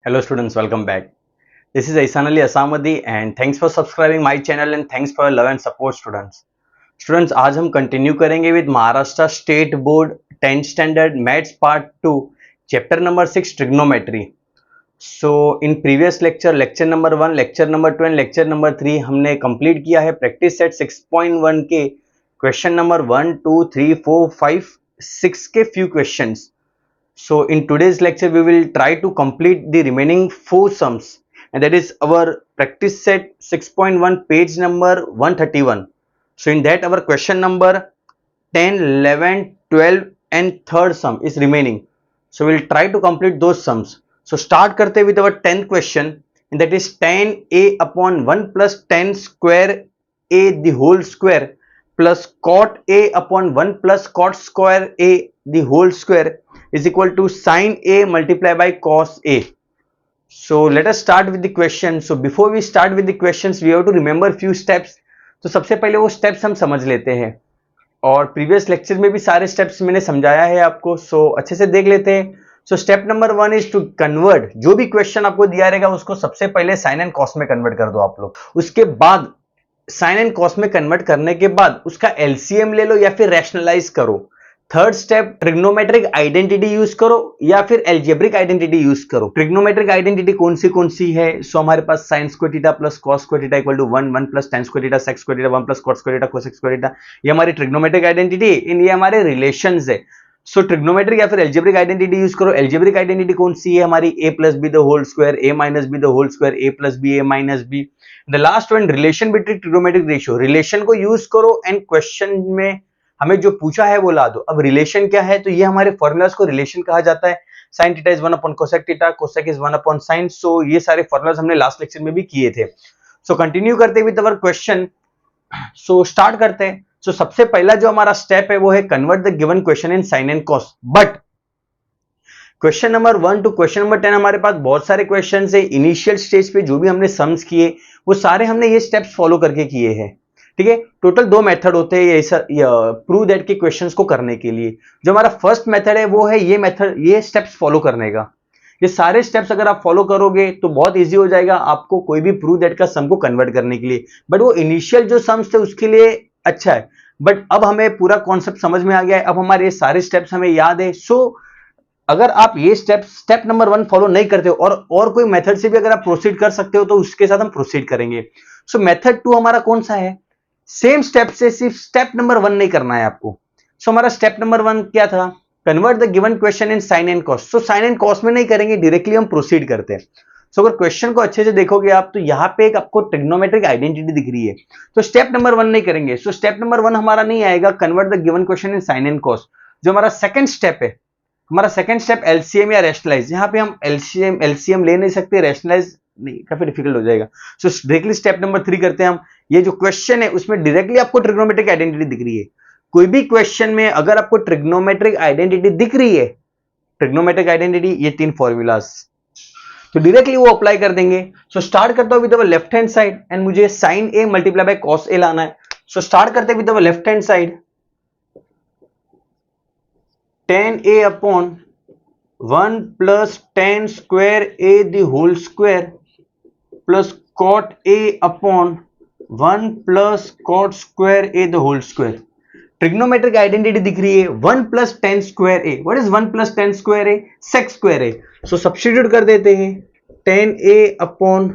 Hello students, welcome back. This is Ihsan Ali Asamadi and thanks for subscribing my channel and thanks for your love and support students. Students, आज हम continue करेंगे with Maharashtra state board 10th standard maths part 2 chapter number 6 trigonometry. So in previous lecture number 1, lecture number 2 and lecture number 3 हमने complete किया है practice set 6.1 के question number 1, 2, 3, 4, 5, 6 के few questions. So in today's lecture, we will try to complete the remaining 4 sums, and that is our practice set 6.1 page number 131. So in that our question number 10, 11, 12 and third sum is remaining. So we will try to complete those sums. So start karte with our 10th question, and that is 10a upon 1 plus 10 square a the whole square plus cot a upon 1 plus cot square a the whole square is equal to sin a multiplied by cos a. So let us start with the question. So before we start with the questions, we have to remember few steps. तो सबसे पहले वो steps हम समझ लेते हैं और previous lecture में भी सारे स्टेप्स मैंने समझाया है आपको. सो अच्छे से देख लेते हैं. So step number 1 is to convert. जो भी क्वेश्चन आपको दिया रहेगा उसको सबसे पहले साइन एंड कॉस में कन्वर्ट कर दो आप लोग. उसके बाद साइन एंड कॉस में कन्वर्ट करने के बाद उसका एलसीएम ले लो या फिर रैशनलाइज करो. Third step trigonometric identity use करो या फिर एल्जेब्रिक आइडेंटिटी यूज करो. ट्रिग्नोमेट्रिक आइडेंटिटी कौन सी है? सो हमारे पास sine square theta plus cos square theta equal to 1, 1 plus tan square theta sec square theta 1 plus cot square theta cosec square theta. ये हमारी ट्रिग्नोमेट्रिक आइडेंटिटी, इन ये हमारे रिलेशंस है. सो ट्रिग्नोमेट्रिक या फिर एल्जेब्रिक आइडेंटिटी यूज करो. एल्जेब्रिक आइडेंटिटी कौन सी है हमारी? a plus B the whole square, a minus B the whole square, a plus B, a minus B. The last one relation between trigonometric ratio. Relation को use करो and question में हमें जो पूछा है वो ला दो. अब रिलेशन क्या है? तो ये हमारे फॉर्मूलाज को रिलेशन कहा जाता है. Sine theta is 1 upon cosec theta, cosec is 1 upon sine. So ये सारे फॉर्मूलाज हमने लास्ट लेक्चर में भी किए थे. सो कंटिन्यू करते with our question. So start करते हैं. सो सबसे पहला जो हमारा स्टेप है वो है convert the given question in sine and cos. But question number 1 to question number 10 हमारे पास बहुत सारे क्वेश्चन है. इनिशियल स्टेज पे जो भी हमने सम्स किए वो सारे हमने ये स्टेप्स फॉलो करके किए हैं. ठीक है. टोटल 2 मेथड होते हैं ये प्रूव दैट के क्वेश्चंस को करने के लिए. जो हमारा फर्स्ट मेथड है वो है ये मेथड, ये स्टेप्स फॉलो करने का. ये सारे स्टेप्स अगर आप फॉलो करोगे तो बहुत इजी हो जाएगा आपको कोई भी प्रूव दैट का सम को कन्वर्ट करने के लिए. बट वो इनिशियल जो सम्स थे उसके लिए अच्छा है. बट अब हमें पूरा कॉन्सेप्ट समझ में आ गया है. अब हमारे ये सारे स्टेप्स हमें याद है. सो अगर आप ये स्टेप नंबर 1 फॉलो नहीं करते हो और कोई मेथड से भी अगर आप प्रोसीड कर सकते हो तो उसके साथ हम प्रोसीड करेंगे. सो मेथड 2 हमारा कौन सा है? सेम स्टेप से सिर्फ स्टेप नंबर 1 नहीं करना है आपको. सो हमारा स्टेप नंबर 1 क्या था? Convert the given question in sine and cos. So sine and cos में नहीं करेंगे, डायरेक्टली हम प्रोसीड करते हैं. सो अगर क्वेश्चन को अच्छे से देखोगे आप तो यहाँ पे एक आपको ट्रिग्नोमेट्रिक आइडेंटिटी दिख रही है. तो स्टेप नंबर 1 नहीं करेंगे. सो स्टेप नंबर 1 हमारा नहीं आएगा convert the given question in sine and cos. जो हमारा सेकंड स्टेप है, हमारा सेकंड स्टेप एलसीएम या रैशनलाइज. यहाँ पे हम एलसीएम ले नहीं सकते, रैशनलाइज नहीं, काफी डिफिकल्ट हो जाएगा. सो डायरेक्टली स्टेप नंबर 3 करते हैं हम. ये जो क्वेश्चन है उसमें डायरेक्टली आपको ट्रिग्नोमेट्रिक आइडेंटिटी दिख रही है. कोई भी क्वेश्चन में अगर आपको ट्रिग्नोमेट्रिक आइडेंटिटी दिख रही है, ट्रिग्नोमेट्रिक आइडेंटिटी ये 3 फॉर्मूलाज, तो डायरेक्टली वो अप्लाई कर देंगे. सो स्टार्ट करता हूं with our left hand side and मुझे sine A multiply by cos A लाना है. सो स्टार्ट करते हैं with our left hand side. tan a upon 1 plus tan square a the whole square plus cot a upon 1 plus cot square a the whole square. Trigonometric identity दिख रही है 1 plus tan square a. What is 1 plus tan square a? sec square a. So substitute कर देते हैं. tan a upon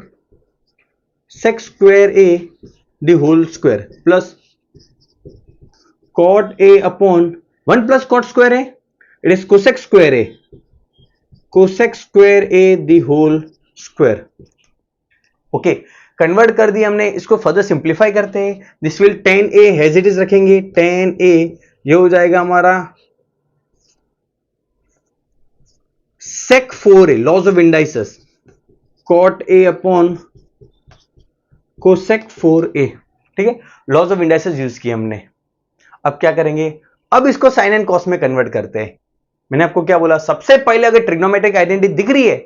sec square a the whole square plus cot a upon 1 plus cot square a, it is cosec square a. cosec square a the whole square. Okay, convert कर दिया हमने. इसको further simplify करते हैं. This will tan a as it is रखेंगे. tan a ये हो जाएगा हमारा sec 4a, laws of indices, cot a upon cosec 4a. ठीक है, लॉज ऑफ इंडाइसेस यूज किए हमने. अब क्या करेंगे? अब इसको साइन एंड कॉस में कन्वर्ट करते हैं. मैंने आपको क्या बोला? सबसे पहले अगर ट्रिग्नोमेट्रिक आइडेंटिटी दिख रही है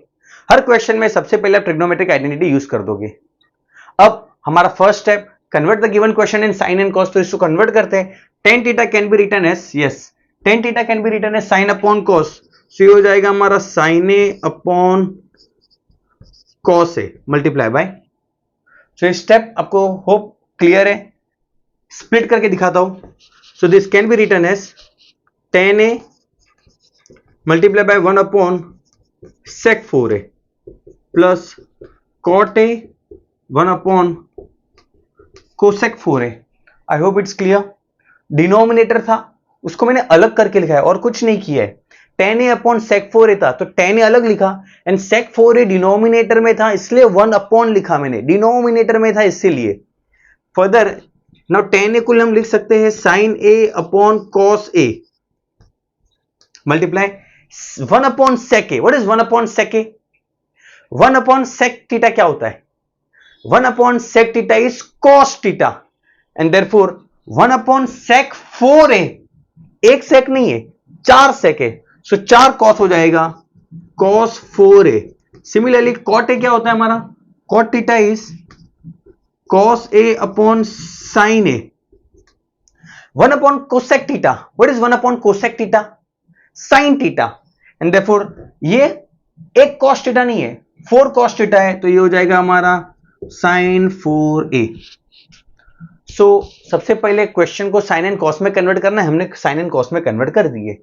हर क्वेश्चन में, सबसे पहले आप ट्रिग्नोमेट्रिक आइडेंटिटी यूज कर दोगे. अब हमारा first step convert the given question in sine and cos. तो इसको कन्वर्ट करते हैं. tan theta can be written as, yes, tan theta can be written as sine upon cos. So ये हो जाएगा हमारा sine A upon cos a multiply by, so ये step आपको होप क्लियर है। स्प्लिट करके दिखाता हूं। So this can be written as tan a multiply by 1 upon sec 4a plus cot a 1 upon cosec 4a। I hope it's clear. Denominator था उसको मैंने अलग करके लिखा है और कुछ नहीं किया है। tan a upon sec 4a था तो tan a अलग लिखा एंड sec 4a डिनोमिनेटर में था इसलिए 1 अपॉन लिखा मैंने, डिनोमिनेटर में था इसीलिए। फर्दर नाउ tan a को हम लिख सकते हैं sin a upon cos a multiply 1 upon sec a। What is 1 upon sec a? 1 upon sec theta क्या होता है? 1 upon sec theta is cos theta and therefore 1 upon sec 4a, एक sec नहीं है 4 sec है, सो 4 cos हो जाएगा cos 4a। Similarly cot a क्या होता है हमारा? cot theta is cos a upon sin a। 1 upon cosec theta, what is 1 upon cosec theta? sin theta and therefore ये एक cos थीटा नहीं है 4 cos थीटा है तो ये हो जाएगा हमारा sin 4a। सो सबसे पहले क्वेश्चन को साइन एंड कॉस में कन्वर्ट करना है, हमने साइन एंड कॉस में कन्वर्ट कर दिए।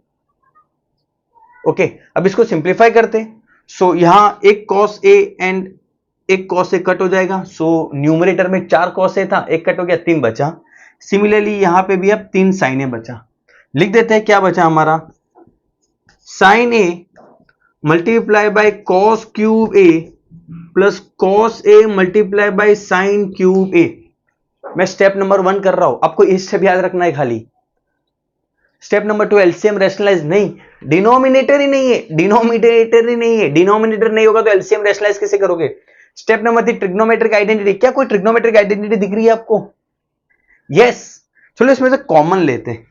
ओके अब इसको सिंप्लीफाई करते हैं। सो यहां एक cos a एंड एक cos a कट हो जाएगा। सो न्यूमरेटर में 4 cos a था, एक कट हो गया 3 बचा। सिमिलरली यहां पे भी अब 3 sin a बचा। लिख देते हैं क्या बचा हमारा? sin a multiply by cos cube a plus cos a multiply bye sin cube a। मैं स्टेप नंबर 1 कर रहा हूं, आपको इस स्टेप याद रखना है खाली। स्टेप नंबर 2 एलसीएम रैशनलाइज नहीं, डिनोमिनेटर ही नहीं है, डिनोमिनेटर ही नहीं है, डिनोमिनेटर नहीं होगा तो एलसीएम रैशनलाइज कैसे करोगे? Step number 3 trigonometric identity. क्या कोई ट्रिग्नोमेट्रिक आइडेंटिटी दिख रही है आपको? यस चलो इसमें से कॉमन लेते हैं।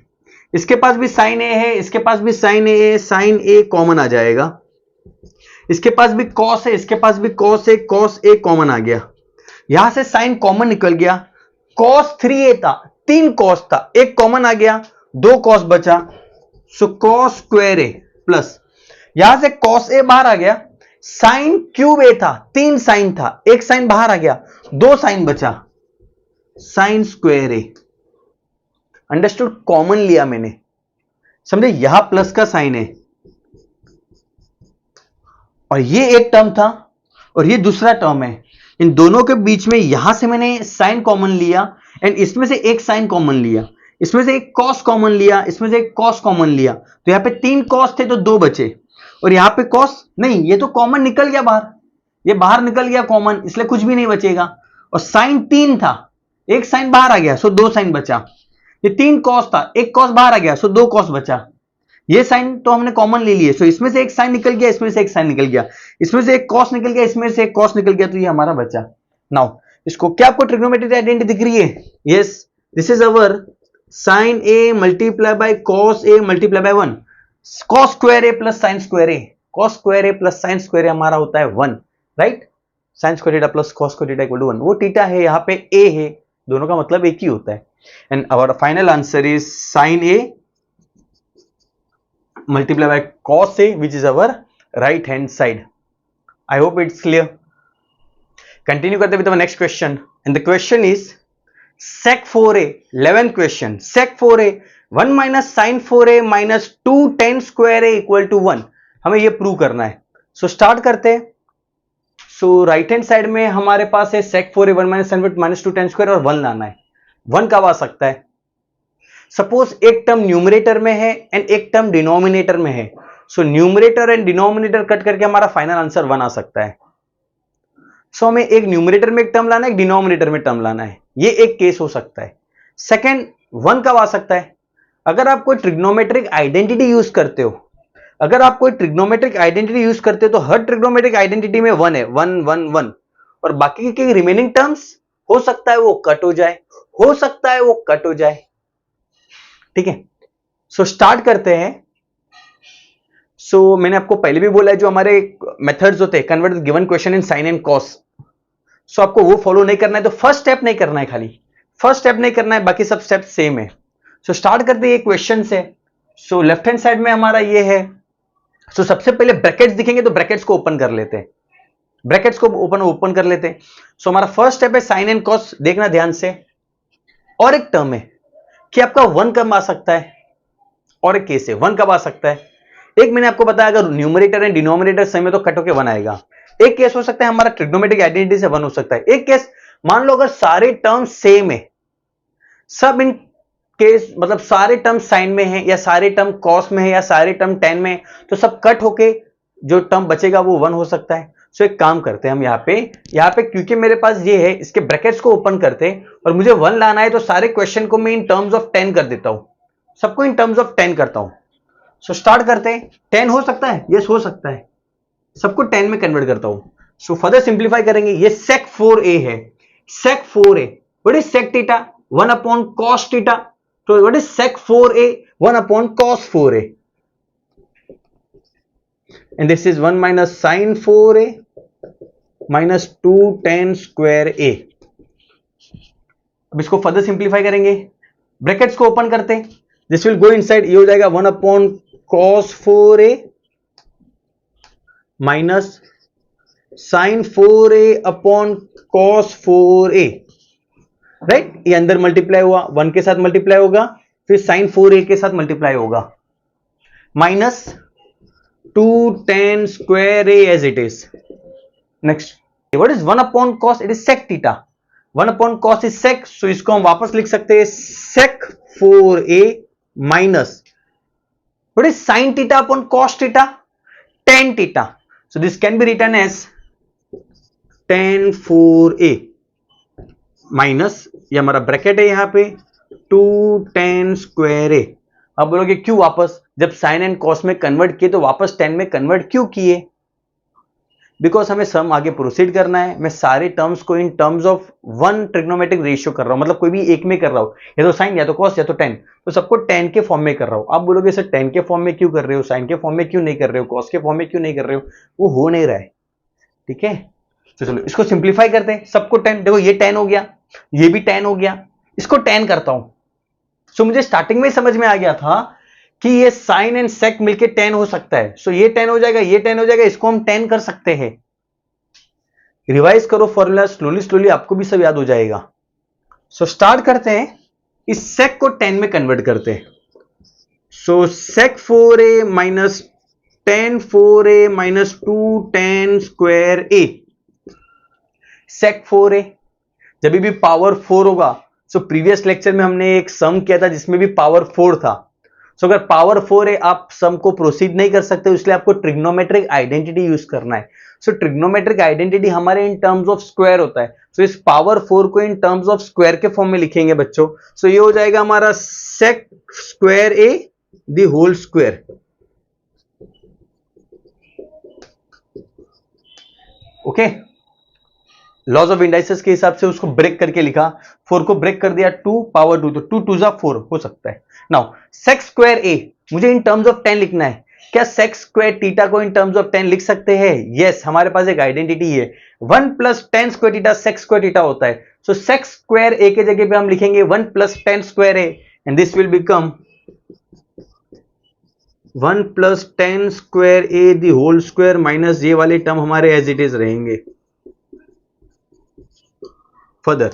इसके पास भी साइन ए है, इसके पास भी साइन ए है, साइन ए कॉमन आ जाएगा। इसके पास भी कॉस है, इसके पास भी कॉस है, कॉस ए कॉमन आ गया। यहां से साइन कॉमन निकल गया, cos 3a था, 3 cos था, एक कॉमन आ गया, 2 cos बचा, सो cos स्क्वायर a प्लस यहां से cos a बाहर आ गया, sin क्यूब a था, 3 sin था, एक sin बाहर आ गया, 2 sin बचा, sin square a। Understood? Common लिया मैंने, समझे? यहां प्लस का साइन है और ये एक टर्म था और ये दूसरा टर्म है। इन दोनों के बीच में यहां से मैंने साइन कॉमन लिया एंड इसमें से एक साइन कॉमन लिया, इसमें से एक कॉस कॉमन लिया, इसमें से एक कॉस कॉमन लिया, तो यहां पे 3 कॉस थे तो 2 बचे और यहां पे कॉस नहीं, ये तो कॉमन निकल गया बाहर, ये बाहर निकल गया कॉमन, इसलिए कुछ भी नहीं बचेगा। और साइन 3 था, एक साइन बाहर आ गया, सो 2 साइन बचा। ये 3 कॉस था, एक कॉस बाहर आ गया, सो 2 कॉस बचा। ये साइन तो हमने कॉमन ले लिए, सो इसमें से एक साइन निकल गया, इसमें से एक साइन निकल गया, इसमें से एक कॉस निकल गया, इसमें से एक कॉस निकल गया, तो ये हमारा बचा। नाउ इसको क्या आपको ट्रिग्नोमेट्रिक आइडेंटिटी दिख रही है? Yes this is our sin a multiply by cos a multiply by 1, cos square a plus sin square a, cos square a plus sin square a हमारा होता है 1, right? sin square theta plus cos square theta equal to 1। वो theta है, यहाँ पे a है, दोनों का मतलब एक ही होता है। And our final answer is sin a multiply by cos a which is our right hand side. I hope it's clear. Continue करते with our next question and the question is sec 4a 11th question sec 4a 1 minus sin 4a minus 2 tan square a equal to 1 हमें ये prove करना है। So start करते हैं। सो right hand side में हमारे पास है sec 4a 1 minus sin minus 2 tan square और 1 लाना है। 1 कब आ सकता है? सपोज एक टर्म न्यूमरेटर में है एंड एक टर्म डिनोमिनेटर में है, so numerator and denominator cut करके हमारा फाइनल आंसर 1 आ सकता है। सो हमें एक न्यूमरेटर में एक टर्म लाना है, एक डिनोमिनेटर में टर्म लाना है, ये एक केस हो सकता है। सेकंड 1 कब आ सकता है? अगर आप कोई ट्रिग्नोमेट्रिक आइडेंटिटी यूज करते हो, अगर आप कोई ट्रिग्नोमेट्रिक आइडेंटिटी यूज करते हो तो हर ट्रिग्नोमेट्रिक आइडेंटिटी में 1 है, 1 1 1 और बाकी के रिमेनिंग टर्म्स हो सकता है वो कट हो जाए, हो सकता है वो कट हो जाए, ठीक है? सो स्टार्ट करते हैं। सो मैंने आपको पहले भी बोला है जो हमारे मेथड्स होते हैं convert given question in sine and cos, so आपको वो फॉलो नहीं करना है, तो फर्स्ट स्टेप नहीं करना है, खाली फर्स्ट स्टेप नहीं करना है, बाकी सब स्टेप सेम है। सो स्टार्ट करते हैं क्वेश्चन से। सो लेफ्ट हैंड साइड में हमारा ये है। सो सबसे पहले ब्रैकेट्स दिखेंगे तो ब्रैकेट्स को ओपन कर लेते हैं। ब्रैकेट्स को ओपन कर लेते हैं। सो हमारा फर्स्ट स्टेप है साइन एंड कॉस, देखना ध्यान से। और एक टर्म है कि आपका 1 कब आ सकता है, और एक केस है 1 कब आ सकता है। एक मैंने आपको बताया अगर न्यूमरेटर एंड डिनोमिनेटर सेम है तो कट होके 1 आएगा। एक केस हो सकता है हमारा ट्रिग्नोमेट्रिक आइडेंटिटी से 1 हो सकता है। एक केस मान लो अगर सारे टर्म सेम है, सब इन केस मतलब सारे टर्म साइन में है या सारे टर्म कॉस में है या सारे टर्म टेन में है, तो सब कट होके जो टर्म बचेगा वो 1 हो सकता है। सो एक काम करते हैं हम यहाँ पे क्योंकि मेरे पास ये है, इसके ब्रैकेट्स को ओपन करते हैं और मुझे 1 लाना है, तो सारे क्वेश्चन को मैं इन टर्म्स ऑफ 10 कर देता हूं, सबको इन टर्म्स ऑफ 10 करता हूं। सो स्टार्ट करते हैं। 10 हो सकता है, यस हो सकता है, सबको 10 में कन्वर्ट करता हूं। सो फर्दर सिंप्लीफाई करेंगे, ये sec 4a है, sec 4a what is sec theta 1 upon cos theta, तो what is sec 4a 1 upon cos 4a, and this is 1 minus sin 4a minus 2 tan square a। अब इसको further simplify करेंगे, brackets को open करते हैं, this will go inside, ये हो जाएगा 1 upon cos 4a minus sin 4a upon cos 4a, right. ये अंदर मल्टीप्लाई हुआ, 1 के साथ मल्टीप्लाई होगा, फिर sin 4a के साथ मल्टीप्लाई होगा, minus 2 tan square a as it is. Next what is 1 upon cos, it is sec theta, 1 upon cos is sec, so इसको हम वापस लिख सकते हैं sec 4a minus what is sin theta upon cos theta tan theta, so this can be written as tan 4a minus, ये हमारा bracket है यहां पे 2 tan स्क्वायर a। अब बोलोगे क्यों वापस, जब साइन एंड कॉस में कन्वर्ट किए तो वापस 10 में कन्वर्ट क्यों किए, बिकॉज हमें सम आगे प्रोसीड करना है। मैं सारे टर्म्स को in terms of 1 trigonometric ratio कर रहा हूं, मतलब कोई भी एक में कर रहा हूं, या तो साइन या तो कॉस या तो tan, तो सबको tan के फॉर्म में कर रहा हूं। आप बोलोगे सर tan के फॉर्म में क्यों कर रहे हो, साइन के फॉर्म में क्यों नहीं कर रहे हो, कॉस के फॉर्म में क्यों नहीं कर रहे हो, वो हो नहीं रहा है, ठीक है। तो चलो इसको सिंप्लीफाई करते हैं, सबको 10, देखो ये 10 हो गया, ये भी 10 हो गया, इसको 10 करता हूं। सो मुझे स्टार्टिंग में समझ में आ गया था कि ये साइन एंड सेक मिलके 10 हो सकता है, सो ये 10 हो जाएगा, ये 10 हो जाएगा, इसको हम 10 कर सकते हैं। रिवाइज करो फॉर्मूला, स्लोली स्लोली आपको भी सब याद हो जाएगा। सो स्टार्ट करते हैं, इस सेक को 10 में कन्वर्ट करते हैं। सो sec 4a minus tan 4a minus 2 tan square a, sec 4a जब भी पावर 4 होगा, सो प्रीवियस लेक्चर में हमने एक सम किया था जिसमें भी पावर 4 था। सो अगर पावर 4 है आप सम को प्रोसीड नहीं कर सकते, इसलिए आपको ट्रिग्नोमेट्रिक आइडेंटिटी यूज करना है। सो ट्रिग्नोमेट्रिक आइडेंटिटी हमारे इन टर्म्स ऑफ स्क्वायर होता है, सो इस पावर 4 को इन टर्म्स ऑफ स्क्वायर के फॉर्म में लिखेंगे बच्चों। सो ये हो जाएगा हमारा sec square a the whole square, okay. Laws of indices के हिसाब से उसको ब्रेक करके लिखा, 4 को ब्रेक कर दिया 2 पावर 2, तो 2 2 जा 4 हो सकता है। नाउ sec स्क्वायर a मुझे इन टर्म्स ऑफ 10 लिखना है, क्या sec स्क्वायर थीटा को इन टर्म्स ऑफ 10 लिख सकते हैं? यस, हमारे पास एक आइडेंटिटी है 1 plus tan square theta sec square theta होता है। सो sec स्क्वायर a के जगह पे हम लिखेंगे 1 plus tan square a, and this will become 1 plus tan square a the whole square minus ये वाले टर्म हमारे एज इट इज रहेंगे। फर्दर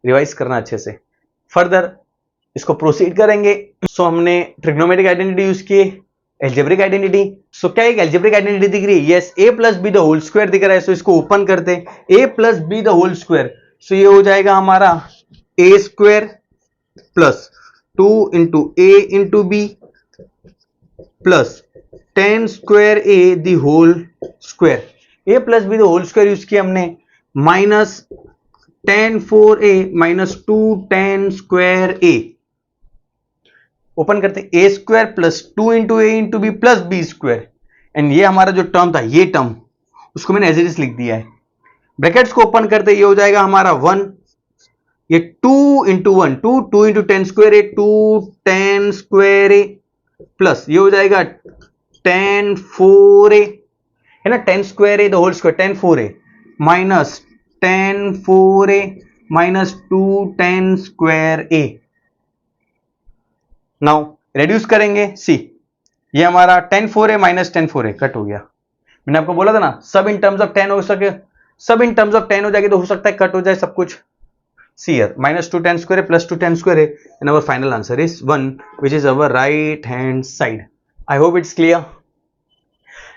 रिवाइज करना अच्छे से, फर्दर इसको प्रोसीड करेंगे। सो हमने ट्रिग्नोमेट्रिक आइडेंटिटी यूज की, एल्जेब्रिक आइडेंटिटी। सो क्या एक एल्जेब्रिक आइडेंटिटी दिख रही है? Yes, a plus B the whole square दिख रहा है, सो इसको ओपन करते हैं, a plus B the whole square, so ये हो जाएगा हमारा a square plus 2 into a into B plus tan square a the whole square, a plus B the whole square use किया हमने, minus tan 4a minus 2 tan square a, open करते हैं a square plus 2 into A into B plus B square, and ये हमारा जो term था ये term उसको मैंने एज इट इज लिख दिया है। ब्रैकेट्स को ओपन करते ये हो जाएगा हमारा 1, ये 2 into 1 2 into tan square a 2 tan square A plus ये हो जाएगा tan 4a है ना, tan square a the whole square tan 4a minus tan 4a minus 2 tan square a। Now reduce करेंगे, सी ये हमारा tan 4a minus tan 4a cut हो गया, मैंने आपको बोला था ना, सब इन टर्म्स ऑफ 10 हो सके, सब इन टर्म्स ऑफ 10 हो जाएगी तो हो सकता है कट हो जाए सब कुछ। सी हियर -2 10 square है +2 10 square है, and our final answer is 1 which is our right hand side. I hope it's clear.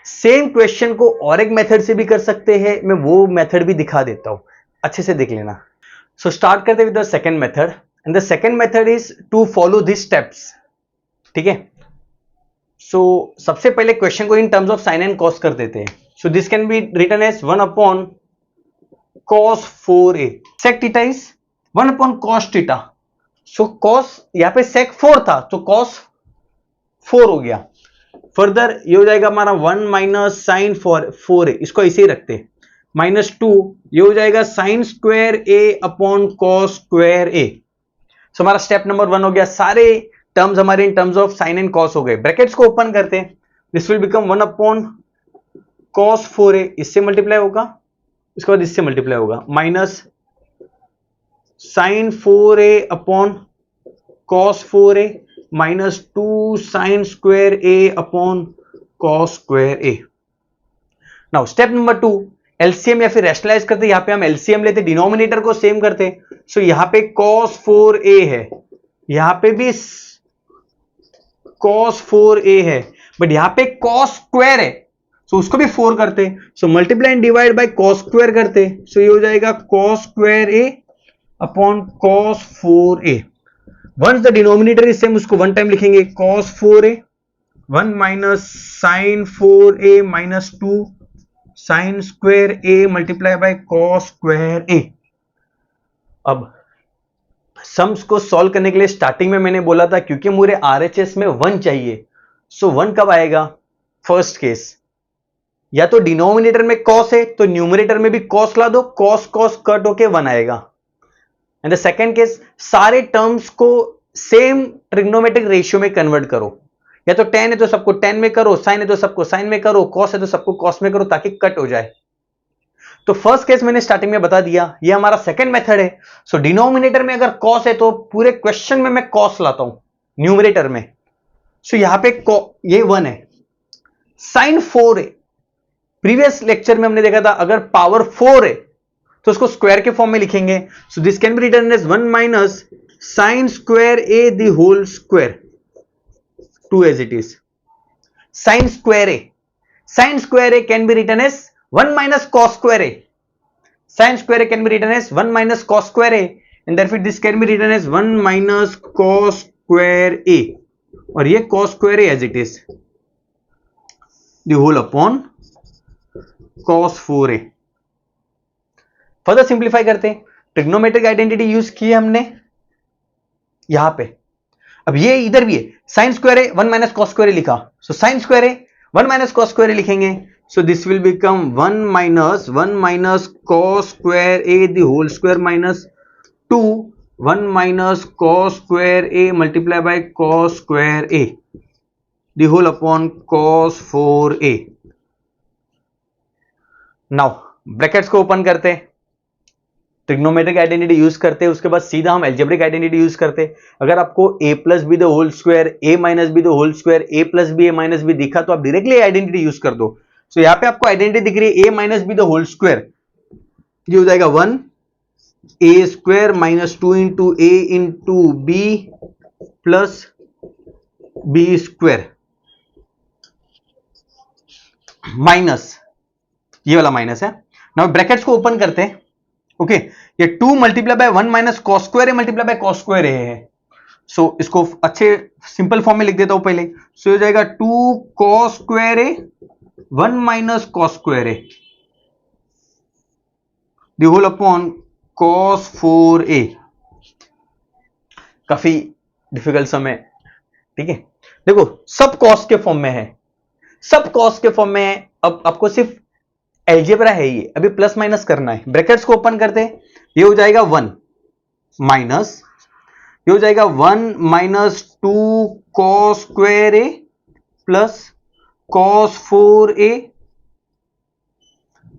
Same question को और एक मेथड से भी कर सकते हैं, मैं वो मेथड भी दिखा देता हूं, अच्छे से देख लेना। सो स्टार्ट करते with the second method, and the second method is to follow this steps. ठीक है, सो सबसे पहले क्वेश्चन को in terms of sine and cos कर देते हैं। So this can be written as 1 upon cos 4a, sec theta is 1 upon cos theta. So cos यहां पे sec 4 था तो cos 4 हो गया। फर्दर ये हो जाएगा हमारा 1 माइनस साइन 4a, इसको ऐसे ही रखते हैं, -2 ये हो जाएगा sign square a upon cos square a। सो हमारा स्टेप नंबर 1 हो गया, सारे टर्म्स हमारे इन terms of sine and cos हो गए। ब्रैकेट्स को ओपन करते हैं, this will become 1 upon cos 4a, इससे मल्टीप्लाई होगा, इसके बाद इससे मल्टीप्लाई होगा, minus sine 4a upon cos 4a -2 sine square a upon cos square a। Now step number 2, LCM या फिर रैशनलाइज करते, यहां पे हम एलसीएम लेते, डिनोमिनेटर को सेम करते। सो यहां पे cos 4a है, यहां पे भी cos 4a है, बट यहां पे cos स्क्वायर है, सो उसको भी 4 करते। So multiply and divide by cos square करते, सो ये हो जाएगा cos square a upon cos 4a। Once the denominator is same, उसको वन टाइम लिखेंगे, cos 4a 1 minus sine 4a -2 sine square a multiply by cos square a। अब sums को solve करने के लिए स्टार्टिंग में मैंने बोला था क्योंकि मुझे आरएचएस में 1 चाहिए, सो 1 कब आएगा? फर्स्ट केस, या तो डिनोमिनेटर में cos है तो न्यूमरेटर में भी cos ला दो, cos cos कट होके 1 आएगा। एंड द सेकेंड केस, सारे टर्म्स को सेम ट्रिग्नोमेट्रिक रेशियो में कन्वर्ट करो, या तो tan है तो सबको tan में करो, sin है तो सबको sin में करो, cos है तो सबको cos में करो ताकि कट हो जाए। तो फर्स्ट केस मैंने स्टार्टिंग में बता दिया, ये हमारा सेकंड मेथड है। सो डिनोमिनेटर में अगर cos है तो पूरे क्वेश्चन में मैं cos लाता हूं न्यूमरेटर में। सो यहां पे ये 1 है, sin 4 है, प्रीवियस लेक्चर में हमने देखा था अगर पावर 4 है तो उसको स्क्वायर के फॉर्म में लिखेंगे। So this can be written as 1 minus sine square a the whole square, 2 as it is. Sine square a can be written as 1 minus cos square a. Sin square a can be written as 1 minus cos square a, and therefore this can be written as 1 minus cos square a, और ये cos square a as it is, the whole upon cos 4a। Further simplify करते हैं, trigonometric identity use की हमने यहां पे। अब ये इधर भी है, sign square a 1 minus cos square a लिखा, so sine square a 1 minus cos square a लिखेंगे। So this will become 1 minus cos square a the whole square minus 2 1 minus cos square a multiplied by cos square a the whole upon cos 4a। Now brackets को open करते, trigonometric identity use करते, उसके बाद सीधा हम algebraic identity use करते। अगर आपको a plus B the whole square a minus B the whole square a plus B a minus b दिखा तो आप डायरेक्टली आइडेंटिटी यूज कर दो। सो यहां पे आपको आइडेंटिटी दिख रही है a minus B the whole square, ये हो जाएगा 1 a square minus 2 into a into B plus B square minus, ये वाला माइनस है। नाउ ब्रैकेट्स को ओपन करते हैं, ओके ये 2 multiply by 1 minus cos square A multiply by cos square A है। सो इसको अच्छे सिंपल फॉर्म में लिख देता हूं पहले। सो हो जाएगा 2 cos square a 1 minus cos square a the whole upon cos 4a। काफी डिफिकल्ट सम है, ठीक है। देखो सब कॉस के फॉर्म में है, सब कॉस के फॉर्म में है। अब आपको सिर्फ एल्जेब्रा है ये, अभी प्लस माइनस करना है। ब्रैकेट्स को ओपन करते, ये हो जाएगा 1 माइनस, ये हो जाएगा 1 माइनस 2 कॉस स्क्वायर ए plus cos 4a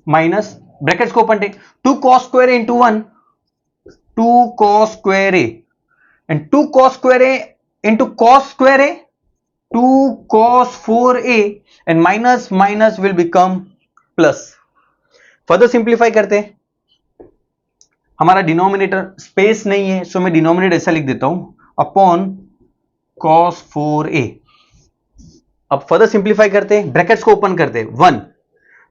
minus, brackets को open take, 2 cos square a into 1 2 cos square a and 2 cos square a into cos square a 2 cos 4a and minus minus will become plus, further simplify करते हैं, हमारा denominator space नहीं है, सो मैं denominator ऐसा लिख देता हूं, अपॉन cos 4a। अब फर्दर सिंप्लीफाई करते हैं, ब्रैकेट्स को ओपन करते हैं, 1,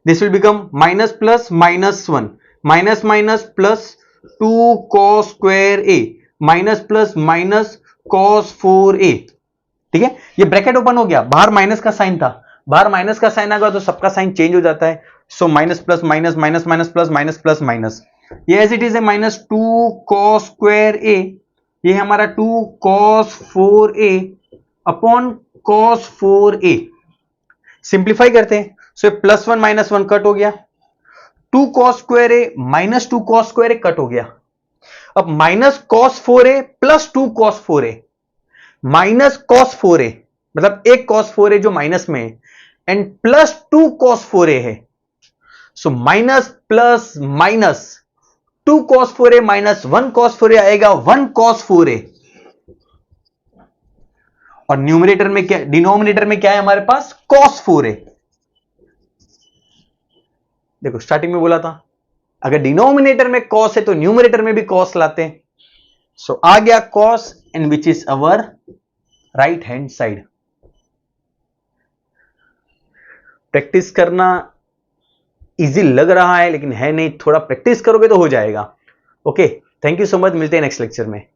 this will become minus plus minus 1, minus minus plus 2 cos square a, minus plus minus cos 4a। ठीक है, ये ब्रैकेट ओपन हो गया, बाहर माइनस का साइन था, बाहर माइनस का साइन आ गया तो सबका साइन चेंज हो जाता है, so minus plus minus minus minus plus minus plus minus, ये एज इट इज है माइनस 2 cos स्क्वायर a, ये हमारा 2 cos 4a upon cos 4a। Simplify करते हैं, सो प्लस 1 माइनस 1 कट हो गया, 2 cos square a minus 2 cos square a cut हो गया, अब minus cos 4a plus 2 cos 4a, minus cos 4a मतलब एक cos 4a जो माइनस में है, एंड प्लस 2 cos 4a है, so minus plus minus 2 cos 4a minus 1 cos 4a आएगा 1 cos 4a, और न्यूमरेटर में क्या, डिनोमिनेटर में क्या है हमारे पास, cos 4a। देखो स्टार्टिंग में बोला था अगर डिनोमिनेटर में cos है तो न्यूमरेटर में भी cos लाते हैं, सो आ गया cos and which is our right hand side. Practice करना इजी लग रहा है लेकिन है नहीं, थोड़ा प्रैक्टिस करोगे तो हो जाएगा। Okay, thank you so much, मिलते हैं नेक्स्ट लेक्चर में।